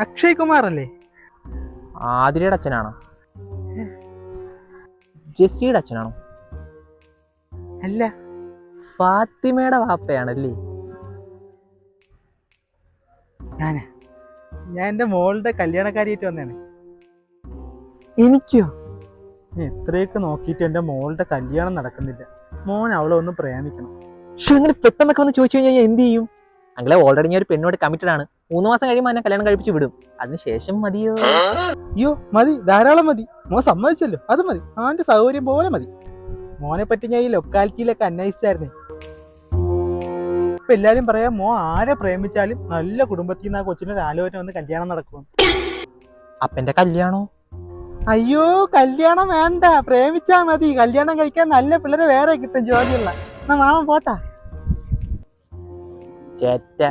അക്ഷയ് കുമാർ അല്ലേ? ആതിരയുടെ അച്ഛനാണോ? ജെസ്സിയുടെ അച്ഛനാണോ? അല്ല, ഫാത്തിമയുടെ വാപ്പയാണല്ലേ? ഞാൻ എന്റെ മോളുടെ കല്യാണക്കാരിയായിട്ട് വന്നതാണ്. എനിക്കോ? എത്രയൊക്കെ നോക്കിയിട്ട് എന്റെ മോളുടെ കല്യാണം നടക്കുന്നില്ല. മോൻ അവളെ ഒന്ന് പ്രേമിക്കണം. പക്ഷെ അങ്ങനെ പെട്ടെന്നൊക്കെ വന്ന് ചോദിച്ചു കഴിഞ്ഞാൽ ഞാൻ എന്ത് ചെയ്യും? അങ്ങളെ ഓൾറെഡി ഞാൻ ഒരു പെണ്ണോട് കമ്മിറ്റഡ് ആണ്. 3 മാസം കഴിയുമ്പോൾ എന്നെ കല്യാണം കഴിപ്പിച്ച് വിടും. അതിനുശേഷം മതിയോ? അയ്യോ മതി, ധാരാളം മതി. മോൻ സമ്മതിച്ചല്ലോ, അത് മതി. അവന്റെ സൗകര്യം പോലെ മതി. മോനെ പറ്റി ഞാൻ ഈ ലൊക്കാലിറ്റിയിലൊക്കെ അന്വേഷിച്ചായിരുന്നേ. ഇപ്പൊ എല്ലാരും പറയാം മോൻ ആരെ പ്രേമിച്ചാലും നല്ല കുടുംബത്തിൽ നിന്ന് ആ കൊച്ചിനൊരു ആലോചന വന്ന് കല്യാണം നടക്കും. അപ്പന്റെ കല്യാണോ? അയ്യോ കല്യാണം വേണ്ട, പ്രേമിച്ചാ മതി. കല്യാണം കഴിക്കാൻ നല്ല പിള്ളേരെ വേറെ കിട്ടും ജോലിയുള്ള. എന്നാ മാമൻ പോട്ടാ. ചേറ്റ.